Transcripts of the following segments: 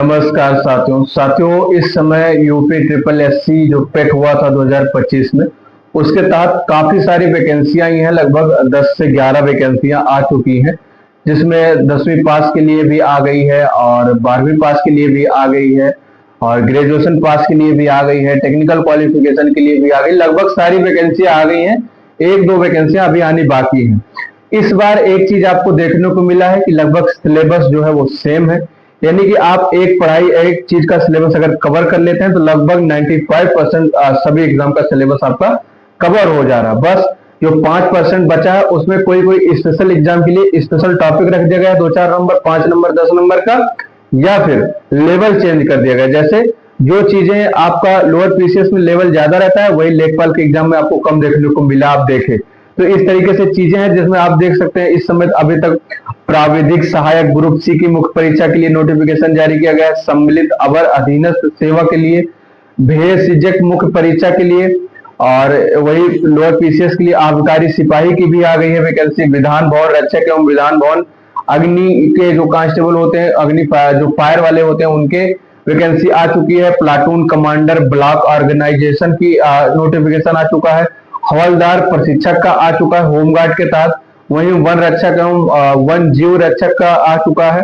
नमस्कार साथियों, इस समय यूपी ट्रिपल एससी जो पेट हुआ था 2025 में, उसके तहत काफी सारी वैकेंसियां आई हैं। लगभग 10 से 11 वैकेंसियां आ चुकी हैं, जिसमें 10वीं पास के लिए भी आ गई है और 12वीं पास के लिए भी आ गई है और ग्रेजुएशन पास के लिए भी आ गई है, टेक्निकल क्वालिफिकेशन के लिए भी आ गई। लगभग सारी वैकेंसियां आ गई हैं, एक दो वैकेंसियां अभी आनी बाकी हैं। इस बार एक चीज आपको देखने को मिला है कि लगभग सिलेबस जो है वो सेम है, यानी कि आप एक चीज का सिलेबस अगर कवर कर लेते हैं तो लगभग 95% सभी एग्जाम का सिलेबस आपका कवर हो जा रहा है। बस जो 5% बचा है उसमें कोई कोई स्पेशल एग्जाम के लिए स्पेशल टॉपिक रख दिया गया है, 2-4 नंबर, 5 नंबर, 10 नंबर का, या फिर लेवल चेंज कर दिया गया। जैसे जो चीजें आपका लोअर पीसीएस में लेवल ज्यादा रहता है, वही लेखपाल के एग्जाम में आपको कम देखने को मिला, आप देखें तो इस तरीके से चीजें हैं, जिसमें आप देख सकते हैं इस समय अभी तक प्राविधिक सहायक ग्रुप सी की मुख्य परीक्षा के लिए नोटिफिकेशन जारी किया गया है, सम्मिलित अवर अधीनस्थ सेवा के लिए, भेषजक मुख्य परीक्षा के लिए, और वही लोअर पीसीएस के लिए आबकारी सिपाही की भी आ गई है वैकेंसी। विधान भवन रक्षक एवं विधान भवन अग्नि के जो कांस्टेबल होते हैं, जो फायर वाले होते हैं, उनके वैकेंसी आ चुकी है। प्लाटून कमांडर ब्लॉक ऑर्गेनाइजेशन की नोटिफिकेशन आ चुका है। हवलदार प्रशिक्षक का आ चुका है होमगार्ड के तहत। वहीं वन रक्षक एवं वन जीव रक्षक का आ चुका है।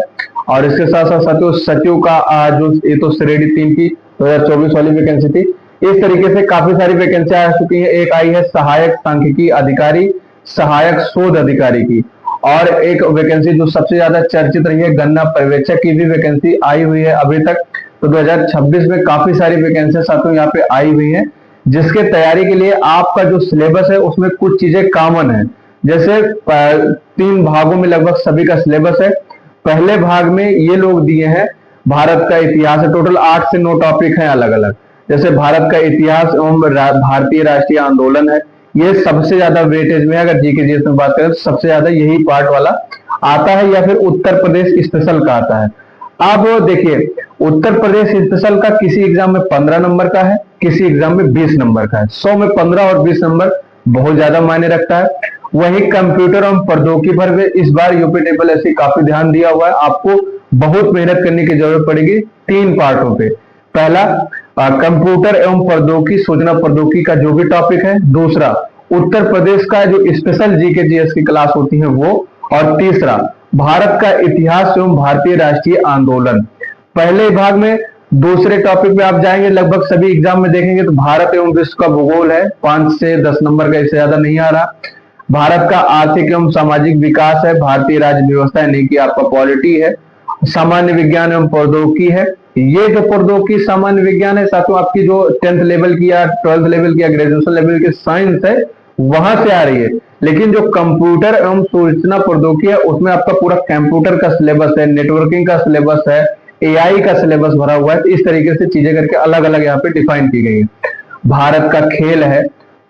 और इसके साथ साथ साथियों सचिव का जो ये तो श्रेणी 3 की 2024 वाली वैकेंसी थी। इस तरीके से काफी सारी वैकेंसी आ चुकी है। एक आई है सहायक सांख्यिकी अधिकारी, सहायक शोध अधिकारी की, और एक वैकेंसी जो सबसे ज्यादा चर्चित रही है गन्ना पर्यवेक्षक की भी वैकेंसी आई हुई है अभी तक। तो 2026 में काफी सारी वैकेंसी साथियों यहाँ पे आई हुई है, जिसके तैयारी के लिए आपका जो सिलेबस है उसमें कुछ चीजें कॉमन है। जैसे 3 भागों में लगभग सभी का सिलेबस है। पहले भाग में ये लोग दिए हैं भारत का इतिहास है, टोटल 8 से 9 टॉपिक हैं अलग अलग। जैसे भारत का इतिहास एवं भारतीय राष्ट्रीय आंदोलन है, ये सबसे ज्यादा वेटेज में, अगर जीके जीएस में बात करें तो सबसे ज्यादा यही पार्ट वाला आता है, या फिर उत्तर प्रदेश स्पेशल का आता है। अब देखिए, उत्तर प्रदेश स्पेशल का किसी एग्जाम में 15 नंबर का है, किसी एग्जाम में 20 नंबर का है। 100 में 15 और 20 नंबर बहुत ज्यादा मायने रखता है। वही कंप्यूटर और प्रौद्योगिकी पर भी इस बार यूपी ट्रिपल एससी काफी ध्यान दिया हुआ है। आपको बहुत मेहनत करने की जरूरत पड़ेगी 3 पार्टों पे। पहला कंप्यूटर एवं प्रौद्योगिकी, सूचना प्रौद्योगिकी का जो भी टॉपिक है। दूसरा उत्तर प्रदेश का जो स्पेशल जीके जीएस की क्लास होती है वो। और तीसरा भारत का इतिहास एवं भारतीय राष्ट्रीय आंदोलन। पहले भाग में दूसरे टॉपिक में आप जाएंगे, लगभग सभी एग्जाम में देखेंगे तो भारत एवं विश्व का भूगोल है, 5 से 10 नंबर का, इससे ज्यादा नहीं आ रहा। भारत का आर्थिक एवं सामाजिक विकास है, भारतीय राज्य व्यवस्था यानी कि आपका पॉलिटी है। सामान्य विज्ञान एवं प्रौद्योगिकी है। ये जो प्रौद्योगिकी सामान्य विज्ञान है साथियों, आपकी जो 10th लेवल की या 12th लेवल की या ग्रेजुएशन लेवल की साइंस है वहां से आ रही है। लेकिन जो कंप्यूटर एवं सूचना प्रौद्योगिकी है उसमें आपका पूरा कंप्यूटर का सिलेबस है, नेटवर्किंग का सिलेबस है, एआई का सिलेबस भरा हुआ है। इस तरीके से चीजें करके अलग अलग यहाँ पे डिफाइन की गई है। भारत का खेल है,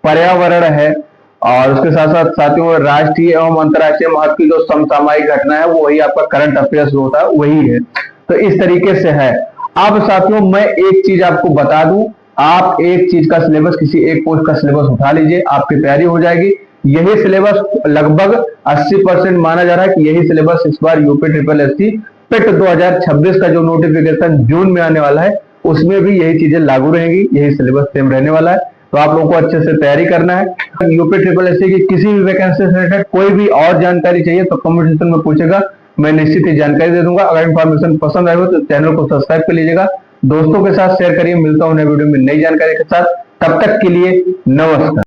पर्यावरण है, और उसके साथ साथ साथियों राष्ट्रीय एवं अंतर्राष्ट्रीय महत्व की जो समसामयिक घटना है वो वही आपका करंट अफेयर्स होता है वही है। तो इस तरीके से है। अब साथियों मैं एक चीज आपको बता दूं, आप एक चीज का सिलेबस, किसी एक पोस्ट का सिलेबस उठा लीजिए, आपकी तैयारी हो जाएगी। यही सिलेबस लगभग 80% माना जा रहा है कि यही सिलेबस इस बार यूपी ट्रिपल एससी पेट 2026 का जो नोटिफिकेशन जून में आने वाला है उसमें भी यही चीजें लागू रहेंगी, यही सिलेबस सेम रहने वाला है। तो आप लोगों को अच्छे से तैयारी करना है। यूपी ट्रिपल एससी की किसी भी वैकेंसी से रिलेटेड कोई भी और जानकारी चाहिए तो कमेंट सेक्शन में पूछेगा, मैं निश्चित ही जानकारी दे दूंगा। अगर इन्फॉर्मेशन पसंद आए हो तो चैनल को सब्सक्राइब कर लीजिएगा, दोस्तों के साथ शेयर करिए। मिलता हूं नए वीडियो में नई जानकारी के साथ, तब तक के लिए नमस्कार।